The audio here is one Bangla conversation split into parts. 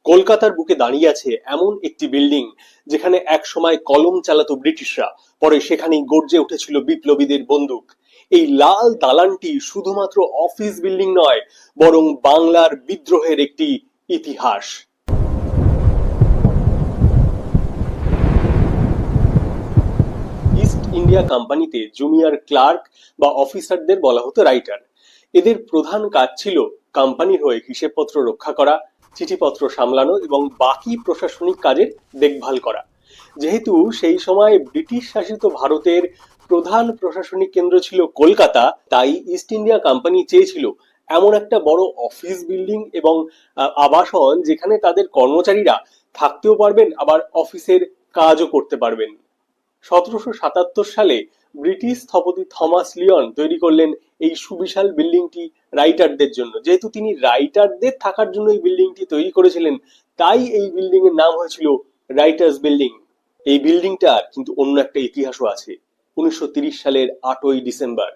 কলকাতার বুকে দাঁড়িয়ে আছে এমন একটি বিল্ডিং যেখানে এক সময় কলম চালাতো ব্রিটিশরা, পরে সেখানেই গর্জে উঠেছিল বিপ্লবীদের বন্দুক। এই লাল দালানটি শুধুমাত্র অফিস বিল্ডিং নয়, বরং বাংলার বিদ্রোহের একটি ইতিহাস। ইস্ট ইন্ডিয়া কোম্পানিতে জুনিয়র ক্লার্ক বা অফিসারদের বলা হতো রাইটার। এদের প্রধান কাজ ছিল কোম্পানির হয়ে হিসেবপত্র রক্ষা করা, চিঠিপত্র সামলানো এবং বাকি প্রশাসনিক কাজের দেখভাল করা। যেহেতু সেই সময় ব্রিটিশ শাসিত ভারতের প্রধান প্রশাসনিক কেন্দ্র ছিল কলকাতা, তাই ইস্ট ইন্ডিয়া কোম্পানি চেয়েছিল এমন একটা বড় অফিস বিল্ডিং এবং আবাসন যেখানে তাদের কর্মচারীরা থাকতেও পারবেন, আবার অফিসের কাজও করতে পারবেন। 1777 সালে ব্রিটিশ স্থপতি থমাস লিয়ন তৈরি করলেন এই সুবিশাল বিল্ডিংটি রাইটারদের জন্য। যেহেতু তিনি রাইটারদের থাকার জন্য এই বিল্ডিংটি তৈরি করেছিলেন, তাই এই বিল্ডিং এর নাম হয়েছিল রাইটার্স বিল্ডিং। এই বিল্ডিংটার কিন্তু অন্য একটা ইতিহাসও আছে। 1930 সালের 8ই ডিসেম্বর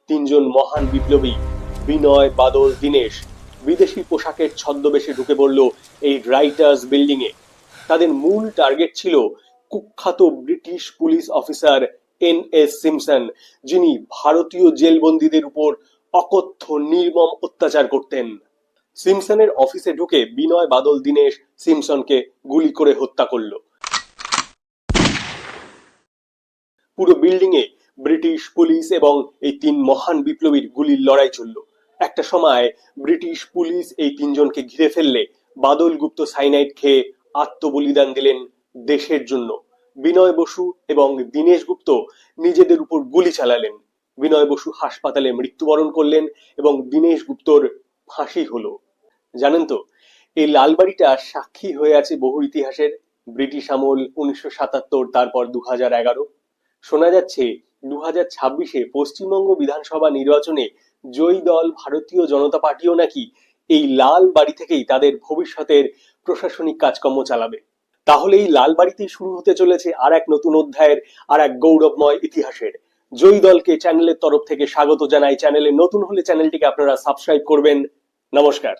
তিনজন মহান বিপ্লবী বিনয়, বাদল, দীনেশ বিদেশি পোশাকের ছদ্মবেশে ঢুকে পড়ল এই রাইটার্স বিল্ডিং এ। তাদের মূল টার্গেট ছিল কুখ্যাত ব্রিটিশ পুলিশ অফিসার এন.এস. সিমসন, যিনি ভারতীয় জেলবন্দীদের উপর অকথ্য নির্মম অত্যাচার করতেন। সিমসনের অফিসে ঢুকে বিনয়, বাদল, দীনেশ সিমসনকে গুলি করে হত্যা করলো। পুরো বিল্ডিং এ ব্রিটিশ পুলিশ এবং এই তিন মহান বিপ্লবীর গুলির লড়াই চলল। একটা সময় ব্রিটিশ পুলিশ এই তিনজনকে ঘিরে ফেললে বাদল গুপ্ত সাইনাইড খেয়ে আত্মবলিদান দিলেন দেশের জন্য। বিনয় বসু এবং দীনেশ গুপ্ত নিজেদের উপর গুলি চালালেন। বিনয় বসু হাসপাতালে মৃত্যুবরণ করলেন এবং দীনেশ গুপ্তর ফাঁসি হলো। জানেন তো, এই লালবাড়িটা সাক্ষী হয়ে আছে বহু ইতিহাসের। ব্রিটিশ আমল, 1977, তারপর 2011। শোনা যাচ্ছে 2026-এ পশ্চিমবঙ্গ বিধানসভা নির্বাচনে জয়ী দল ভারতীয় জনতা পার্টিও নাকি এই লাল বাড়ি থেকেই তাদের ভবিষ্যতের প্রশাসনিক কাজকর্ম চালাবে। তাহলে এই লাল বাড়িতেই শুরু হতে চলেছে আর এক নতুন অধ্যায়ের, আর এক গৌরবময় ইতিহাসের। জয়ী দলকে চ্যানেলের তরফ থেকে স্বাগত জানাই। চ্যানেলে নতুন হলে চ্যানেলটিকে আপনারা সাবস্ক্রাইব করবেন। নমস্কার।